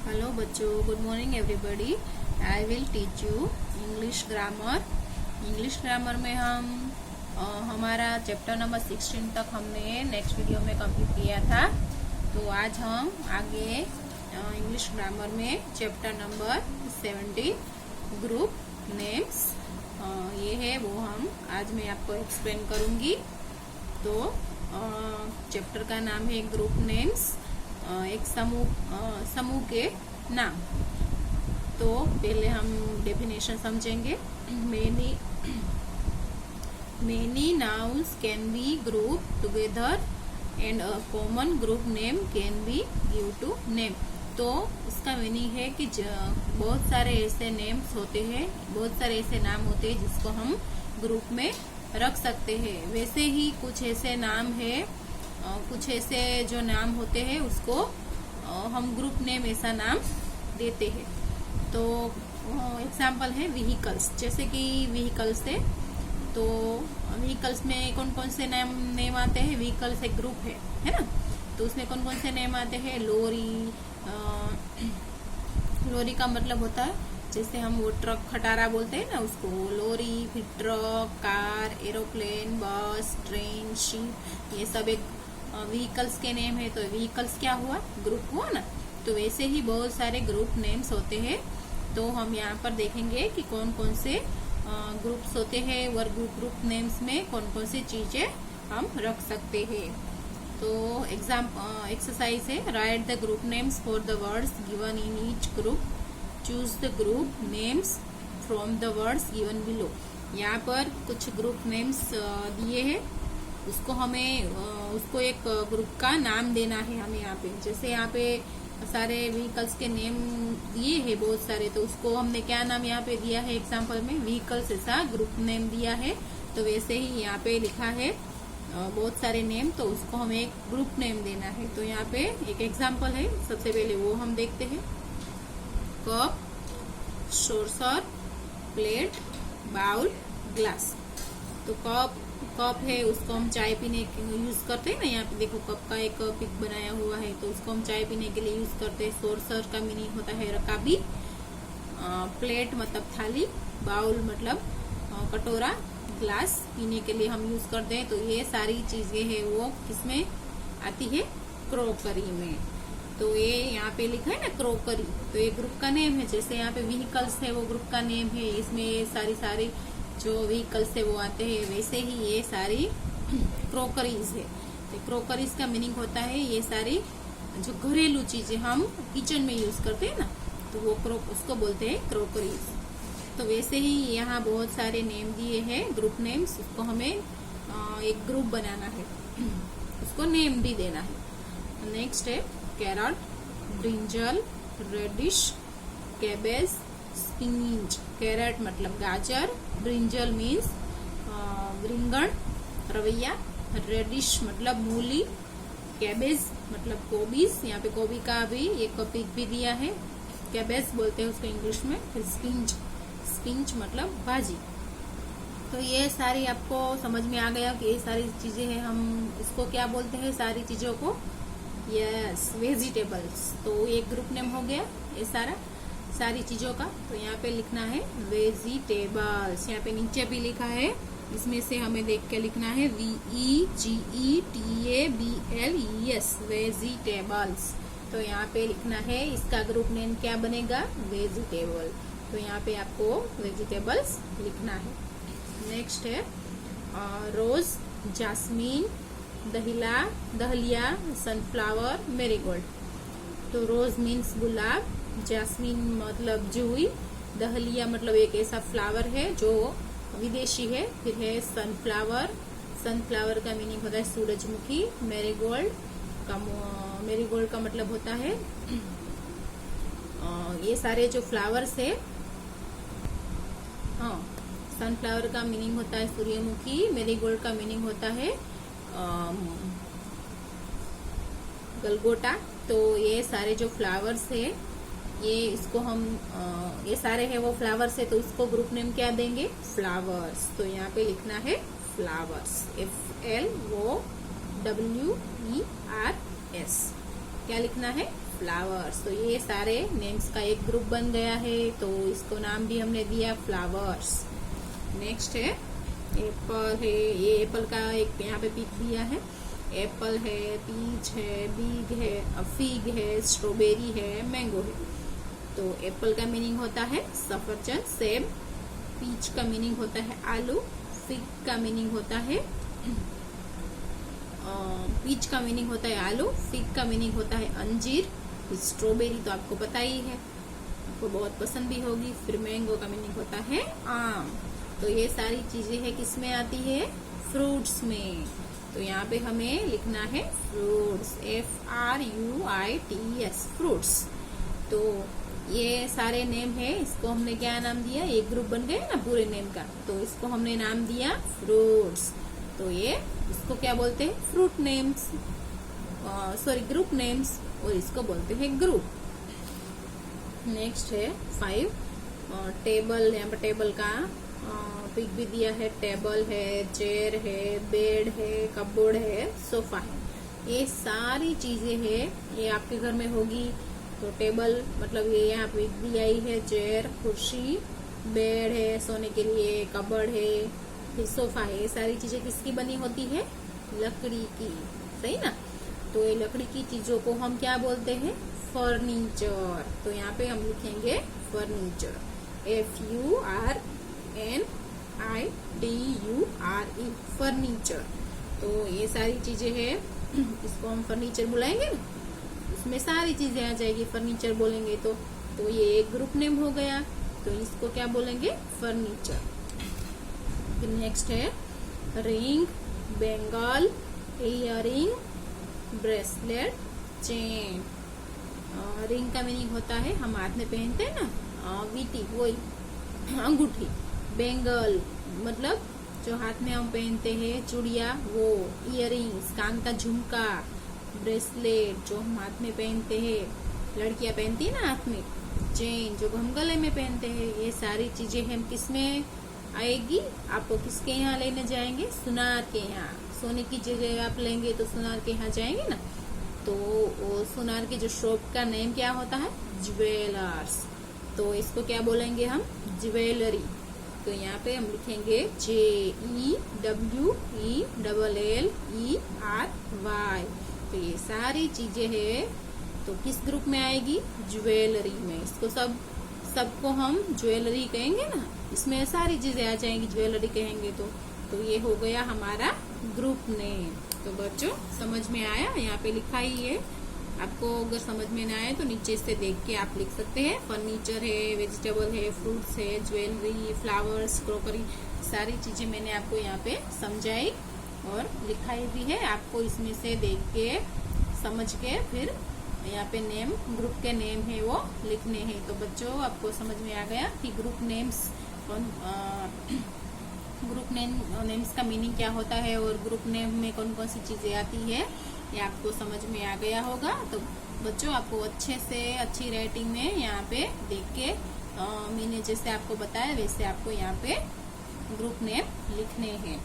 Hello बच्चों, good morning everybody. I will teach you English grammar. English grammar में हम हमारा चैप्टर नंबर 16 तक हमने नेक्स्ट वीडियो में कंप्लीट किया था। तो आज हम आगे इंग्लिश ग्रामर में चैप्टर नंबर 17 ग्रुप नेम्स ये है, वो हम आज मैं आपको एक्सप्लेन करूंगी। तो चैप्टर का नाम है ग्रुप नेम्स, एक समूह के नाम। तो पहले हम डेफिनेशन समझेंगे। Many nouns can be group together and a common group name can be give to name. तो इसका मीनिंग है कि बहुत सारे ऐसे नेम्स होते हैं, बहुत सारे ऐसे नाम होते हैं जिसको हम ग्रुप में रख सकते हैं। वैसे ही कुछ ऐसे नाम है, कुछ ऐसे जो नाम होते हैं उसको हम ग्रुप नेम ऐसा नाम देते हैं। तो एग्जाम्पल है व्हीकल्स, जैसे कि व्हीकल्स है। तो व्हीकल्स में कौन कौन से नेम आते हैं? व्हीकल्स एक ग्रुप है ना। तो उसमें कौन कौन से नेम आते हैं? लोरी, लोरी का मतलब होता है जैसे हम वो ट्रक खटारा बोलते हैं ना, उसको लोरी। फिर ट्रक, कार, एरोप्लेन, बस, ट्रेन, शिप, ये सब एक व्हीकल्स के नेम है। तो व्हीकल्स क्या हुआ? ग्रुप हुआ ना। तो वैसे ही बहुत सारे ग्रुप नेम्स होते हैं। तो हम यहाँ पर देखेंगे कि कौन कौन से ग्रुप्स होते हैं और ग्रुप नेम्स में कौन कौन सी चीजें हम रख सकते हैं। तो एक्सरसाइज है, right the group names for the words given in each group. Choose the group names from the words given below. यहाँ पर कुछ ग्रुप नेम्स दिए हैं, उसको हमें उसको एक ग्रुप का नाम देना है हमें यहाँ पे। जैसे यहाँ पे सारे व्हीकल्स के नेम दिए हैं बहुत सारे, तो उसको हमने क्या नाम यहाँ पे दिया है? एग्जाम्पल में व्हीकल्स ऐसा ग्रुप नेम दिया है। तो वैसे ही यहाँ पे लिखा है बहुत सारे नेम, तो उसको हमें एक ग्रुप नेम देना है। तो यहाँ पे एक एग्जाम्पल है, सबसे पहले वो हम देखते हैं। Cup, saucer, plate, bowl, glass. तो कप है, उसको हम चाय पीने के यूज करते हैं ना। यहाँ पे देखो कप का एक पिक बनाया हुआ है, तो उसको हम चाय पीने के लिए यूज करते हैं। सॉसर का मीनिंग होता है रकाबी। प्लेट मतलब थाली, बाउल मतलब कटोरा, ग्लास पीने के लिए हम यूज करते हैं। तो ये सारी चीजें हैं वो किसमें आती है? क्रोकरी में। तो ये यहाँ पे लिखा है ना क्रोकरी, तो ये ग्रुप का नेम है। जैसे यहाँ पे व्हीकल्स है, वो ग्रुप का नेम है। इसमें सारी जो व्हीकल्स है वो आते हैं। वैसे ही ये सारी क्रोकरीज है। तो क्रोकरीज का मीनिंग होता है ये सारी जो घरेलू चीजें हम किचन में यूज करते हैं ना, तो वो उसको बोलते हैं क्रोकरीज। तो वैसे ही यहाँ बहुत सारे नेम दिए हैं ग्रुप नेम्स, उसको हमें एक ग्रुप बनाना है, उसको नेम भी देना है। नेक्स्ट है carrot, brinjal, radish, cabbage, spinach. Carrot मतलब गाजर, ब्रिंजल मीन्स रिंगण, रवैया, रेडिश मतलब मूली, कैबेज मतलब कोबीज। यहाँ पे गोभी का भी एक पिक भी दिया है, कैबेज बोलते हैं उसको इंग्लिश में। फिर स्पिंच मतलब भाजी। तो ये सारी आपको समझ में आ गया कि ये सारी चीजें हैं, हम इसको क्या बोलते हैं सारी चीजों को? Yes, vegetables. तो एक ग्रुप नेम हो गया ये सारी चीजों का। तो यहाँ पे लिखना है वेजिटेबल्स। यहाँ पे नीचे भी लिखा है, इसमें से हमें देख के लिखना है VEGETABLES, वेजिटेबल्स। तो यहाँ पे लिखना है, इसका ग्रुप नेम क्या बनेगा? वेजिटेबल। तो यहाँ पे आपको वेजिटेबल्स लिखना है। नेक्स्ट है रोज, जास्मीन, दहलिया, सनफ्लावर, मेरीगोल्ड। तो रोज मीन्स गुलाब, जैस्मीन मतलब जूही, दहलिया मतलब एक ऐसा फ्लावर है जो विदेशी है। फिर है सनफ्लावर, सनफ्लावर का मीनिंग होता है सूरजमुखी। मेरीगोल्ड का मतलब होता है ये सारे जो फ्लावर्स है, हाँ, सनफ्लावर का मीनिंग होता है सूर्यमुखी, मेरीगोल्ड का मीनिंग होता है गलगोटा। तो ये सारे जो फ्लावर्स है, ये इसको हम ये सारे है वो फ्लावर्स है, तो उसको ग्रुप नेम क्या देंगे? फ्लावर्स। तो यहाँ पे लिखना है फ्लावर्स, FLOWERS। क्या लिखना है? फ्लावर्स। तो ये सारे नेम्स का एक ग्रुप बन गया है, तो इसको नाम भी हमने दिया फ्लावर्स। नेक्स्ट है एप्पल है, ये एप्पल का एक यहाँ पे पिक दिया है। एप्पल है, पीच है, बिग है, फिग है, स्ट्रॉबेरी है, मैंगो है। तो एप्पल का मीनिंग होता है सफरजन, सेब। पीच का मीनिंग होता है आलू। फिग का मीनिंग होता है पीच का मीनिंग होता है आलू। फिग का मीनिंग होता है अंजीर। स्ट्रॉबेरी तो आपको पता ही है, आपको बहुत पसंद भी होगी। फिर मैंगो का मीनिंग होता है आम। तो ये सारी चीजें है किसमें आती है? फ्रूट्स में। तो यहाँ पे हमें लिखना है फ्रूट्स, FRUITS, फ्रूट्स। तो ये सारे नेम है, इसको हमने क्या नाम दिया? एक ग्रुप बन गया ना पूरे नेम का, तो इसको हमने नाम दिया फ्रूट्स। तो ये इसको क्या बोलते हैं? Fruit names, sorry group names, और इसको बोलते हैं ग्रुप। नेक्स्ट है 5 टेबल। यहाँ पर टेबल का पिक भी दिया है। टेबल है, चेयर है, बेड है, कपबोर्ड है, सोफा है। ये सारी चीजें है, ये आपके घर में होगी। तो टेबल मतलब ये यहाँ पे दी आई है, चेयर, कुर्सी, बेड है सोने के लिए, कपबोर्ड है, फिर सोफा है। ये सारी चीजें किसकी बनी होती है? लकड़ी की, सही ना। तो ये लकड़ी की चीजों को हम क्या बोलते हैं? फर्नीचर। तो यहाँ पे हम लिखेंगे फर्नीचर, FURNITURE, फर्नीचर। तो ये सारी चीजें है, इसको हम फर्नीचर बुलाएंगे ना, इसमें सारी चीजें आ जाएगी। फर्नीचर बोलेंगे तो ये एक ग्रुप नेम हो गया, तो इसको क्या बोलेंगे? फर्नीचर। फिर नेक्स्ट है ring, Bengal, earring, bracelet, chain. Ring का मीनिंग होता है हम हाथ में पहनते हैं ना, वीटी, वही अंगूठी। बेंगल मतलब जो हाथ में हम पहनते हैं, चूड़िया, वो। इयरिंग्स कान का झुमका। ब्रेसलेट जो हम हाथ में पहनते हैं, लड़कियां पहनती है ना हाथ में। चेन जो हम गले में पहनते हैं। ये सारी चीजें हम किस में आएगी? आपको किसके यहाँ लेने जाएंगे? सुनार के यहाँ। सोने की जगह आप लेंगे तो सुनार के यहाँ जाएंगे ना, तो वो सुनार के जो शॉप का नेम क्या होता है? ज्वेलर्स। तो इसको क्या बोलेंगे हम? ज्वेलरी। तो यहाँ पे हम लिखेंगे JEWELLERY। तो ये सारी चीजें है, तो किस ग्रुप में आएगी? ज्वेलरी में। इसको सबको हम ज्वेलरी कहेंगे ना, इसमें सारी चीजें आ जाएंगी, ज्वेलरी कहेंगे तो ये हो गया हमारा ग्रुप नेम। तो बच्चों समझ में आया? यहाँ पे लिखा ही है, आपको अगर समझ में ना आए तो नीचे से देख के आप लिख सकते हैं। फर्नीचर है, वेजिटेबल है, फ्रूट्स है, ज्वेलरी, फ्लावर्स, क्रोकरी, सारी चीजें मैंने आपको यहाँ पे समझाई और लिखाई भी है। आपको इसमें से देख के समझ के फिर यहाँ पे नेम, ग्रुप के नेम है वो लिखने हैं। तो बच्चों आपको समझ में आ गया कि ग्रुप नेम्स नेम्स का मीनिंग क्या होता है और ग्रुप नेम में कौन कौन सी चीजें आती है, ये आपको समझ में आ गया होगा। तो बच्चों आपको अच्छे से अच्छी राइटिंग में यहाँ पे देख के मैंने जैसे आपको बताया वैसे आपको यहाँ पे ग्रुप नेम लिखने हैं।